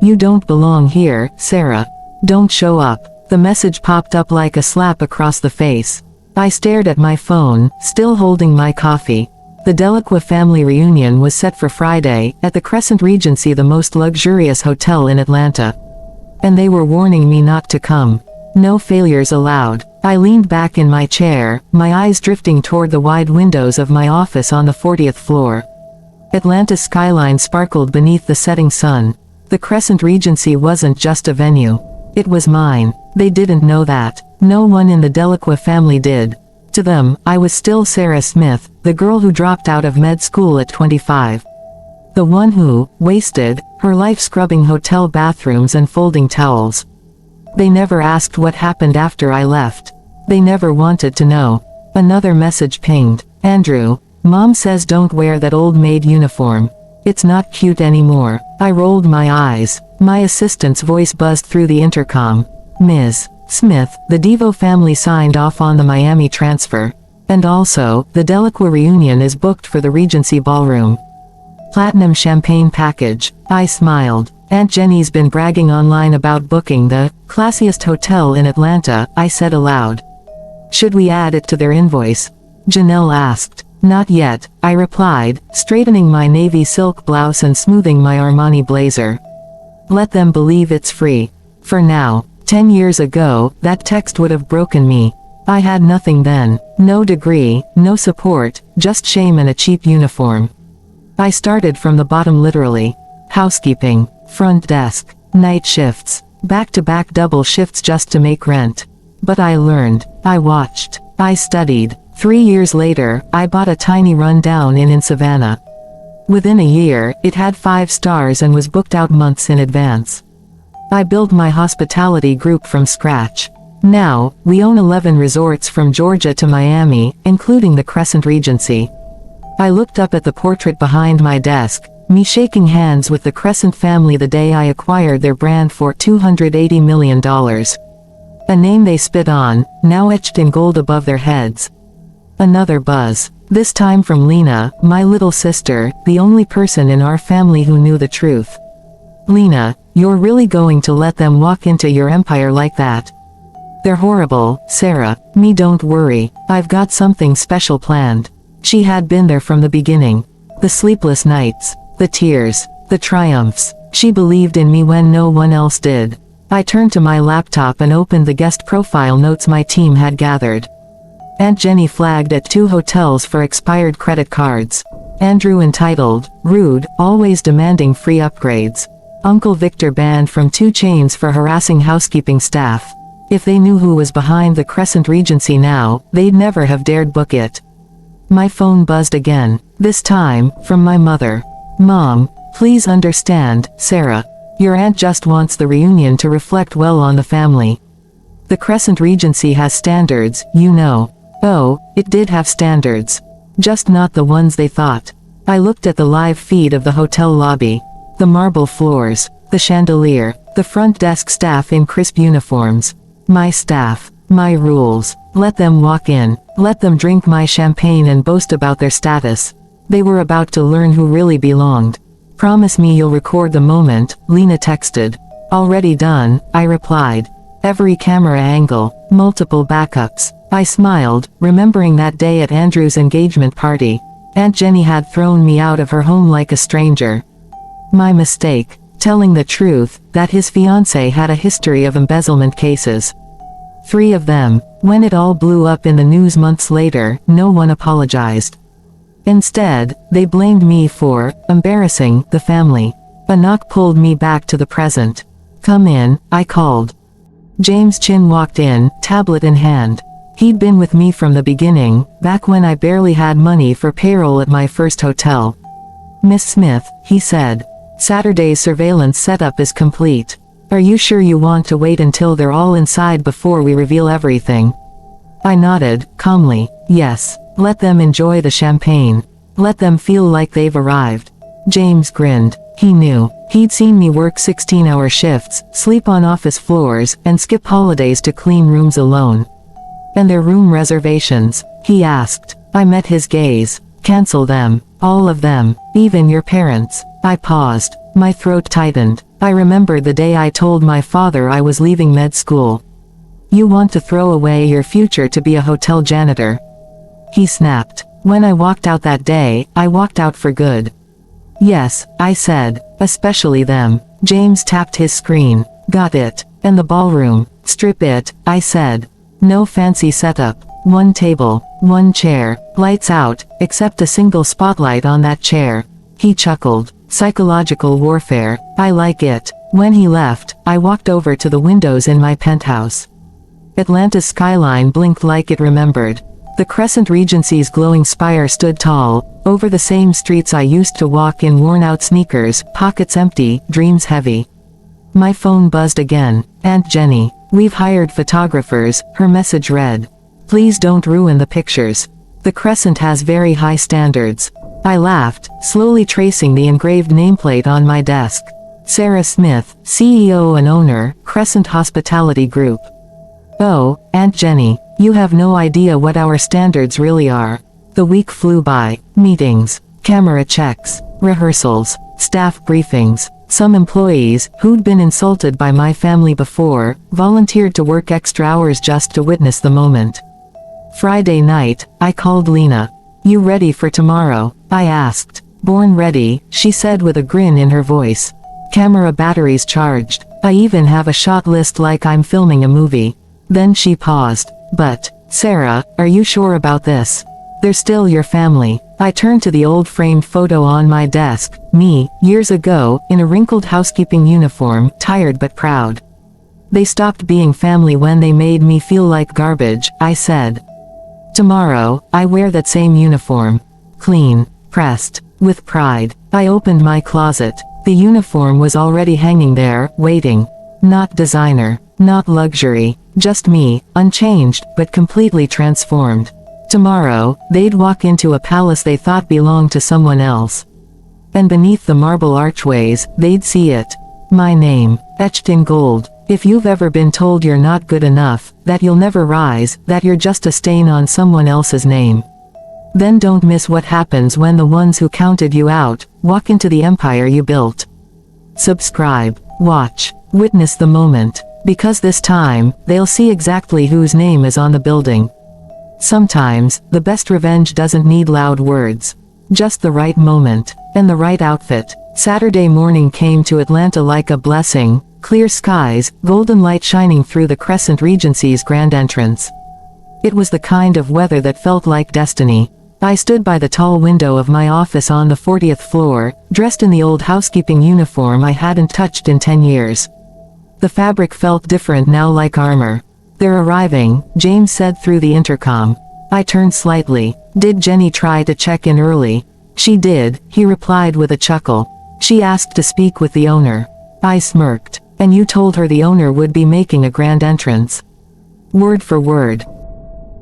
"You don't belong here, Sarah. Don't show up." The message popped up like a slap across the face. I stared at my phone, still holding my coffee. The Delacroix family reunion was set for Friday, at the Crescent Regency, the most luxurious hotel in Atlanta. And they were warning me not to come. No failures allowed. I leaned back in my chair, my eyes drifting toward the wide windows of my office on the 40th floor. Atlanta's skyline sparkled beneath the setting sun. The Crescent Regency wasn't just a venue. It was mine. They didn't know that. No one in the Delacroix family did. To them, I was still Sarah Smith, the girl who dropped out of med school at 25. The one who, wasted, her life scrubbing hotel bathrooms and folding towels. They never asked what happened after I left. They never wanted to know. Another message pinged. "Andrew, Mom says don't wear that old maid uniform. It's not cute anymore." I rolled my eyes. My assistant's voice buzzed through the intercom. "Ms. Smith, the Devo family signed off on the Miami transfer. And also, the Delacroix reunion is booked for the Regency Ballroom. Platinum champagne package." I smiled. "Aunt Jenny's been bragging online about booking the classiest hotel in Atlanta," I said aloud. "Should we add it to their invoice?" Janelle asked. "Not yet," I replied, straightening my navy silk blouse and smoothing my Armani blazer. "Let them believe it's free. For now." 10 years ago, that text would have broken me. I had nothing then. No degree, no support, just shame and a cheap uniform. I started from the bottom literally. Housekeeping, front desk, night shifts, back-to-back double shifts just to make rent. But I learned. I watched. I studied. 3 years later, I bought a tiny rundown inn in Savannah. Within a year, it had 5 stars and was booked out months in advance. I built my hospitality group from scratch. Now, we own 11 resorts from Georgia to Miami, including the Crescent Regency. I looked up at the portrait behind my desk, me shaking hands with the Crescent family the day I acquired their brand for $280 million. A name they spit on, now etched in gold above their heads. Another buzz. This time from Lena, my little sister, the only person in our family who knew the truth. "Lena, you're really going to let them walk into your empire like that?" "They're horrible, Sarah." "Me, don't worry. I've got something special planned." She had been there from the beginning. The sleepless nights, the tears, the triumphs. She believed in me when no one else did. I turned to my laptop and opened the guest profile notes my team had gathered. Aunt Jenny flagged at 2 hotels for expired credit cards. Andrew entitled, "Rude, always demanding free upgrades." Uncle Victor banned from 2 chains for harassing housekeeping staff. If they knew who was behind the Crescent Regency now, they'd never have dared book it. My phone buzzed again, this time, from my mother. "Mom, please understand, Sarah. Your aunt just wants the reunion to reflect well on the family. The Crescent Regency has standards, you know." Oh, it did have standards. Just not the ones they thought. I looked at the live feed of the hotel lobby. The marble floors, the chandelier, the front desk staff in crisp uniforms. My staff, my rules. Let them walk in, let them drink my champagne and boast about their status. They were about to learn who really belonged. "Promise me you'll record the moment," Lena texted. "Already done," I replied. Every camera angle, multiple backups. I smiled, remembering that day at Andrew's engagement party. Aunt Jenny had thrown me out of her home like a stranger. My mistake. Telling the truth, that his fiancée had a history of embezzlement cases. 3 of them. When it all blew up in the news months later, no one apologized. Instead, they blamed me for embarrassing the family. A knock pulled me back to the present. "Come in," I called. James Chin walked in, tablet in hand. He'd been with me from the beginning, back when I barely had money for payroll at my first hotel. "Miss Smith," he said. "Saturday's surveillance setup is complete. Are you sure you want to wait until they're all inside before we reveal everything?" I nodded, calmly. "Yes. Let them enjoy the champagne. Let them feel like they've arrived." James grinned. He knew. He'd seen me work 16-hour shifts, sleep on office floors, and skip holidays to clean rooms alone. "And their room reservations?" he asked. I met his gaze. Cancel them. All of them. Even your parents. I paused. My throat tightened. I remembered the day I told my father I was leaving med school. You want to throw away your future to be a hotel janitor. He snapped. When I walked out that day, I walked out for good. Yes, I said. Especially them. James tapped his screen. Got it. And the ballroom. Strip it, I said. No fancy setup. One table. One chair. Lights out, except a single spotlight on that chair. He chuckled. Psychological warfare. I like it. When he left, I walked over to the windows in my penthouse. Atlanta's skyline blinked like it remembered. The Crescent Regency's glowing spire stood tall, over the same streets I used to walk in worn-out sneakers, pockets empty, dreams heavy. My phone buzzed again. Aunt Jenny. We've hired photographers, her message read. Please don't ruin the pictures. The Crescent has very high standards. I laughed, slowly tracing the engraved nameplate on my desk. Sarah Smith, CEO and owner, Crescent Hospitality Group. Oh, Aunt Jenny, you have no idea what our standards really are. The week flew by. Meetings, camera checks, rehearsals, staff briefings. Some employees, who'd been insulted by my family before, volunteered to work extra hours just to witness the moment. Friday night, I called Lena. You ready for tomorrow? I asked. Born ready, she said with a grin in her voice. Camera batteries charged. I even have a shot list like I'm filming a movie. Then she paused. But, Sarah, are you sure about this? They're still your family. I turned to the old framed photo on my desk, me, years ago, in a wrinkled housekeeping uniform, tired but proud. They stopped being family when they made me feel like garbage, I said. Tomorrow, I wear that same uniform. Clean, pressed, with pride. I opened my closet. The uniform was already hanging there, waiting. Not designer, not luxury, just me, unchanged, but completely transformed. Tomorrow, they'd walk into a palace they thought belonged to someone else. And beneath the marble archways, they'd see it. My name, etched in gold. If you've ever been told you're not good enough, that you'll never rise, that you're just a stain on someone else's name, then don't miss what happens when the ones who counted you out, walk into the empire you built. Subscribe, watch, witness the moment. Because this time, they'll see exactly whose name is on the building. Sometimes, the best revenge doesn't need loud words. Just the right moment, and the right outfit. Saturday morning came to Atlanta like a blessing, clear skies, golden light shining through the Crescent Regency's grand entrance. It was the kind of weather that felt like destiny. I stood by the tall window of my office on the 40th floor, dressed in the old housekeeping uniform I hadn't touched in 10 years. The fabric felt different now, like armor. They're arriving, James said through the intercom. I turned slightly. Did Jenny try to check in early? She did, he replied with a chuckle. She asked to speak with the owner. I smirked. And you told her the owner would be making a grand entrance? Word for word.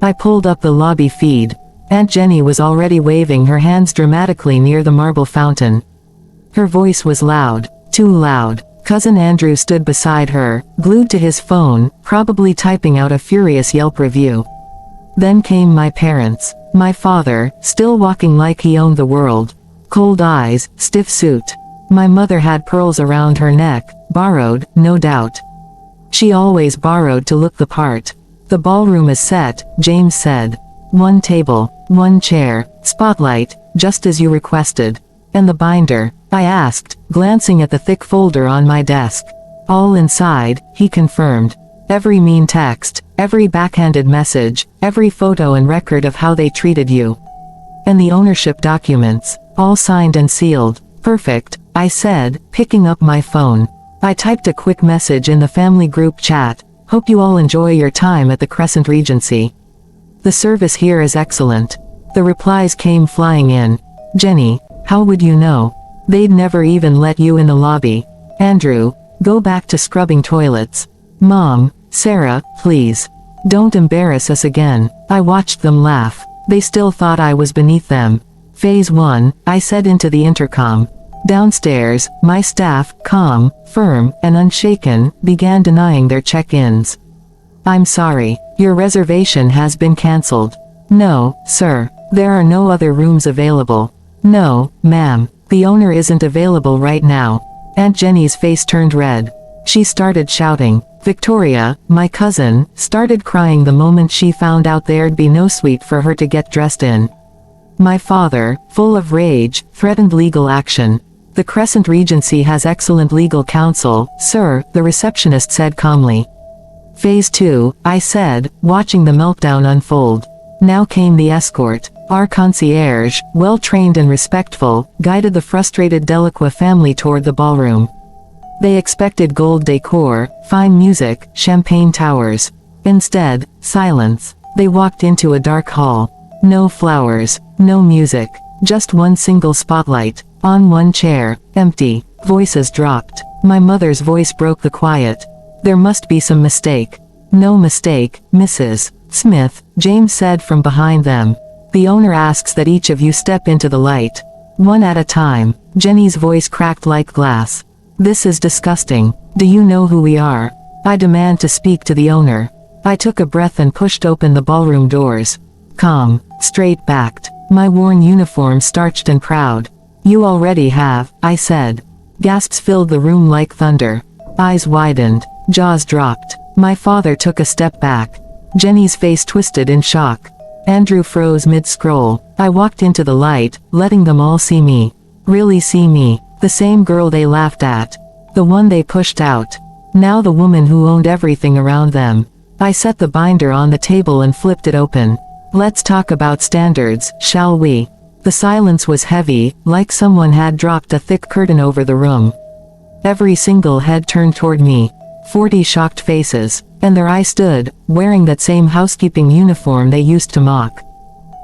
I pulled up the lobby feed. Aunt Jenny was already waving her hands dramatically near the marble fountain. Her voice was loud. Too loud. Cousin Andrew stood beside her, glued to his phone, probably typing out a furious Yelp review. Then came my parents. My father, still walking like he owned the world. Cold eyes, stiff suit. My mother had pearls around her neck, borrowed, no doubt. She always borrowed to look the part. The ballroom is set, James said. One table, one chair, spotlight, just as you requested. And the binder? I asked, glancing at the thick folder on my desk. All inside, he confirmed. Every mean text, every backhanded message, every photo and record of how they treated you. And the ownership documents, all signed and sealed. Perfect, I said, picking up my phone. I typed a quick message in the family group chat. Hope you all enjoy your time at the Crescent Regency. The service here is excellent. The replies came flying in. Jenny, how would you know? They'd never even let you in the lobby. Andrew, go back to scrubbing toilets. Mom, Sarah, please. Don't embarrass us again. I watched them laugh. They still thought I was beneath them. Phase 1, I said into the intercom. Downstairs, my staff, calm, firm, and unshaken, began denying their check-ins. I'm sorry, your reservation has been cancelled. No, sir. There are no other rooms available. No, ma'am. The owner isn't available right now. Aunt Jenny's face turned red. She started shouting. Victoria, my cousin, started crying the moment she found out there'd be no suite for her to get dressed in. My father, full of rage, threatened legal action. The Crescent Regency has excellent legal counsel, sir, the receptionist said calmly. Phase 2, I said, watching the meltdown unfold. Now came the escort. Our concierge, well-trained and respectful, guided the frustrated Delacroix family toward the ballroom. They expected gold decor, fine music, champagne towers. Instead, silence. They walked into a dark hall. No flowers, no music, just one single spotlight. On one chair, empty. Voices dropped. My mother's voice broke the quiet. There must be some mistake. No mistake, Mrs. Smith, James said from behind them. The owner asks that each of you step into the light. One at a time. Jenny's voice cracked like glass. This is disgusting. Do you know who we are? I demand to speak to the owner. I took a breath and pushed open the ballroom doors. Calm, straight-backed. My worn uniform starched and proud. You already have, I said. Gasps filled the room like thunder. Eyes widened. Jaws dropped. My father took a step back. Jenny's face twisted in shock. Andrew froze mid-scroll. I walked into the light, letting them all see me. Really see me. The same girl they laughed at. The one they pushed out. Now the woman who owned everything around them. I set the binder on the table and flipped it open. Let's talk about standards, shall we? The silence was heavy, like someone had dropped a thick curtain over the room. Every single head turned toward me. 40 shocked faces. And there I stood, wearing that same housekeeping uniform they used to mock.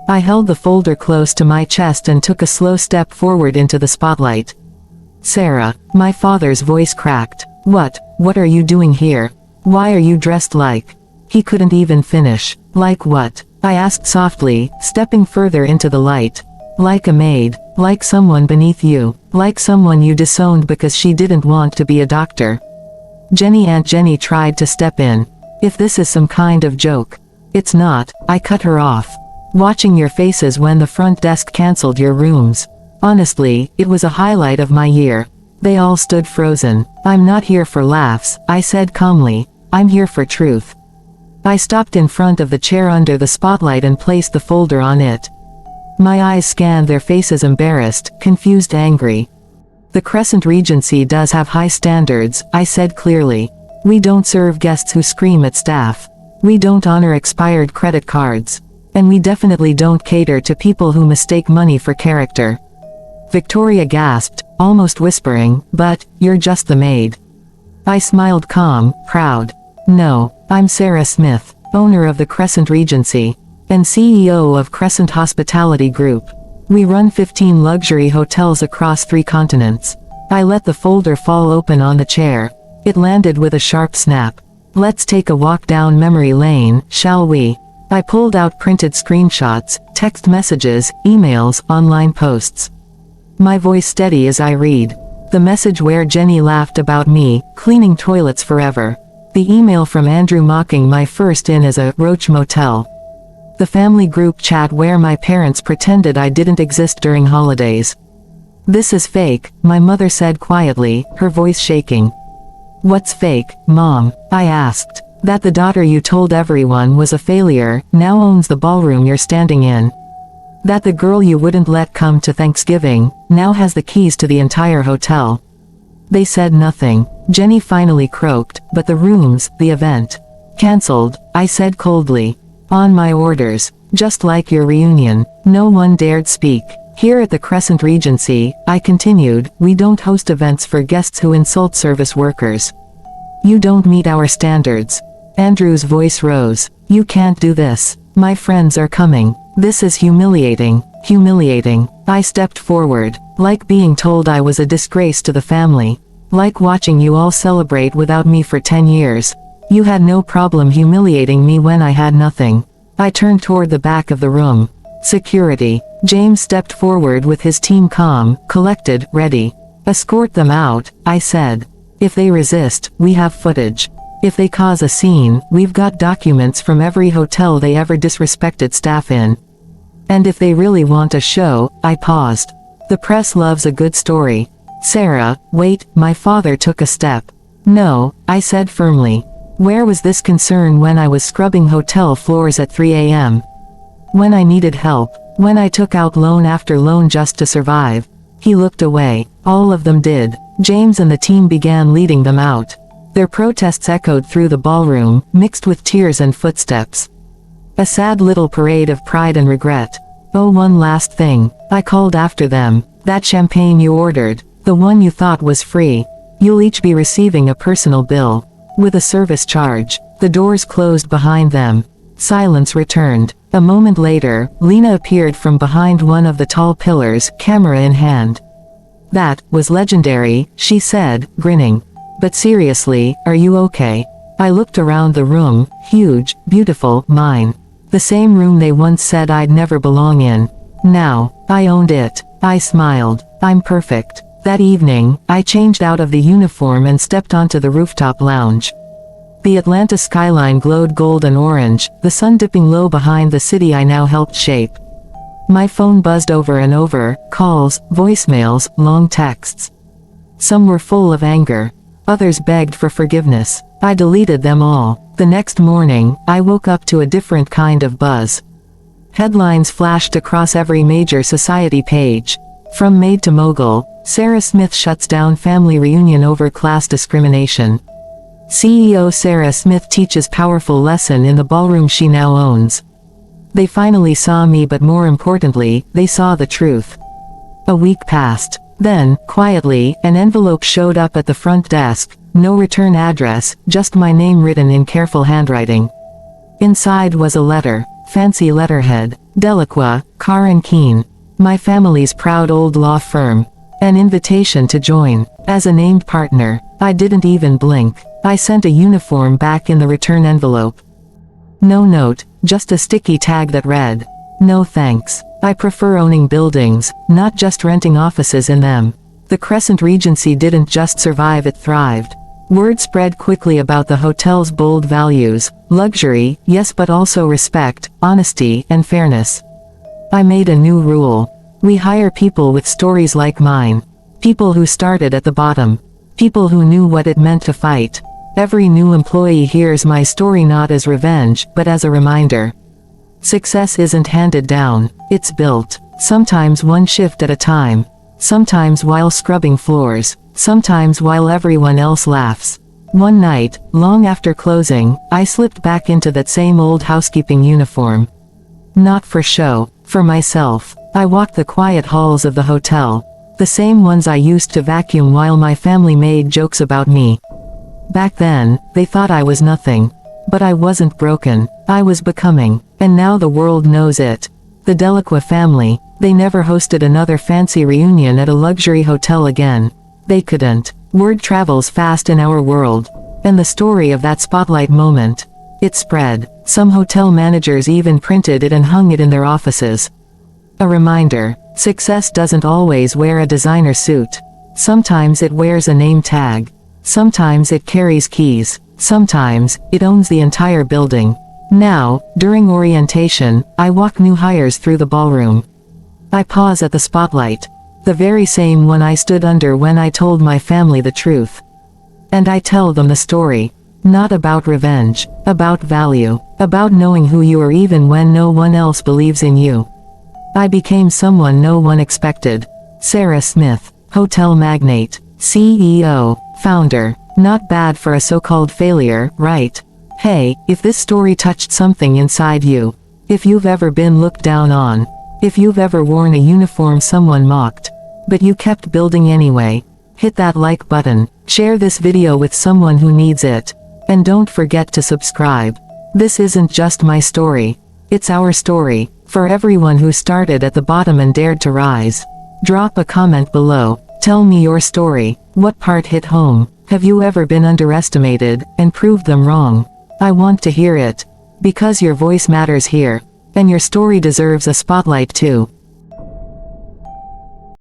I held the folder close to my chest and took a slow step forward into the spotlight. Sarah, my father's voice cracked. What are you doing here? Why are you dressed like? He couldn't even finish. Like what? I asked softly, stepping further into the light. Like a maid. Like someone beneath you. Like someone you disowned because she didn't want to be a doctor. Aunt Jenny tried to step in. If this is some kind of joke. It's not, I cut her off. Watching your faces when the front desk canceled your rooms. Honestly, it was a highlight of my year. They all stood frozen. I'm not here for laughs, I said calmly. I'm here for truth. I stopped in front of the chair under the spotlight and placed the folder on it. My eyes scanned their faces, embarrassed, confused, angry. The Crescent Regency does have high standards, I said clearly. We don't serve guests who scream at staff. We don't honor expired credit cards. And we definitely don't cater to people who mistake money for character. Victoria gasped, almost whispering, but, you're just the maid. I smiled calm, proud. No, I'm Sarah Smith, owner of the Crescent Regency, and CEO of Crescent Hospitality Group. We run 15 luxury hotels across 3 continents. I let the folder fall open on the chair. It landed with a sharp snap. Let's take a walk down memory lane, shall we? I pulled out printed screenshots, text messages, emails, online posts. My voice steady as I read. The message where Jenny laughed about me, cleaning toilets forever. The email from Andrew mocking my first in as a roach motel. The family group chat where my parents pretended I didn't exist during holidays. This is fake, my mother said quietly, her voice shaking. What's fake, Mom? I asked. That the daughter you told everyone was a failure, now owns the ballroom you're standing in. That the girl you wouldn't let come to Thanksgiving, now has the keys to the entire hotel. They said nothing. Jenny finally croaked, but the rooms, the event. Cancelled, I said coldly. On my orders, just like your reunion. No one dared speak. Here at the Crescent Regency, I continued, we don't host events for guests who insult service workers. You don't meet our standards. Andrew's voice rose. You can't do this. My friends are coming. This is humiliating. Humiliating. I stepped forward, like being told I was a disgrace to the family. Like watching you all celebrate without me for 10 years. You had no problem humiliating me when I had nothing. I turned toward the back of the room. Security. James stepped forward with his team calm, collected, ready. Escort them out, I said. If they resist, we have footage. If they cause a scene, we've got documents from every hotel they ever disrespected staff in. And if they really want a show, I paused. The press loves a good story. Sarah, wait, my father took a step. No, I said firmly. Where was this concern when I was scrubbing hotel floors at 3 a.m.? When I needed help, when I took out loan after loan just to survive. He looked away. All of them did. James and the team began leading them out. Their protests echoed through the ballroom, mixed with tears and footsteps. A sad little parade of pride and regret. Oh, one last thing, I called after them. That champagne you ordered, the one you thought was free. You'll each be receiving a personal bill. With a service charge. The doors closed behind them. Silence returned. A moment later, Lena appeared from behind one of the tall pillars, camera in hand. That was legendary, she said, grinning. But seriously, are you okay? I looked around the room, huge, beautiful, mine. The same room they once said I'd never belong in. Now, I owned it. I smiled. I'm perfect. That evening, I changed out of the uniform and stepped onto the rooftop lounge. The Atlanta skyline glowed gold and orange, the sun dipping low behind the city I now helped shape. My phone buzzed over and over, calls, voicemails, long texts. Some were full of anger. Others begged for forgiveness. I deleted them all. The next morning, I woke up to a different kind of buzz. Headlines flashed across every major society page. From maid to mogul, Sarah Smith shuts down family reunion over class discrimination. CEO Sarah Smith teaches powerful lesson in the ballroom she now owns. They finally saw me, but more importantly, they saw the truth. A week passed. Then, quietly, an envelope showed up at the front desk. No return address, just my name written in careful handwriting. Inside was a letter. Fancy letterhead. Delacroix, Carr and Keene. My family's proud old law firm. An invitation to join. As a named partner. I didn't even blink. I sent a uniform back in the return envelope. No note, just a sticky tag that read, "No thanks. I prefer owning buildings, not just renting offices in them." The Crescent Regency didn't just survive, it thrived. Word spread quickly about the hotel's bold values: luxury, yes, but also respect, honesty, and fairness. I made a new rule. We hire people with stories like mine. People who started at the bottom. People who knew what it meant to fight. Every new employee hears my story not as revenge, but as a reminder. Success isn't handed down, it's built. Sometimes one shift at a time. Sometimes while scrubbing floors. Sometimes while everyone else laughs. One night, long after closing, I slipped back into that same old housekeeping uniform. Not for show, for myself. I walked the quiet halls of the hotel. The same ones I used to vacuum while my family made jokes about me. Back then, they thought I was nothing. But I wasn't broken. I was becoming. And now the world knows it. The Delacroix family, they never hosted another fancy reunion at a luxury hotel again. They couldn't. Word travels fast in our world. And the story of that spotlight moment. It spread. Some hotel managers even printed it and hung it in their offices. A reminder. Success doesn't always wear a designer suit. Sometimes it wears a name tag. Sometimes it carries keys. Sometimes, it owns the entire building. Now, during orientation, I walk new hires through the ballroom. I pause at the spotlight. The very same one I stood under when I told my family the truth. And I tell them the story. Not about revenge. About value. About knowing who you are even when no one else believes in you. I became someone no one expected. Sarah Smith. Hotel magnate. CEO. Founder. Not bad for a so-called failure, right? Hey, if this story touched something inside you. If you've ever been looked down on. If you've ever worn a uniform someone mocked. But you kept building anyway. Hit that like button. Share this video with someone who needs it. And don't forget to subscribe. This isn't just my story. It's our story. For everyone who started at the bottom and dared to rise. Drop a comment below. Tell me your story. What part hit home? Have you ever been underestimated, and proved them wrong? I want to hear it. Because your voice matters here. And your story deserves a spotlight too.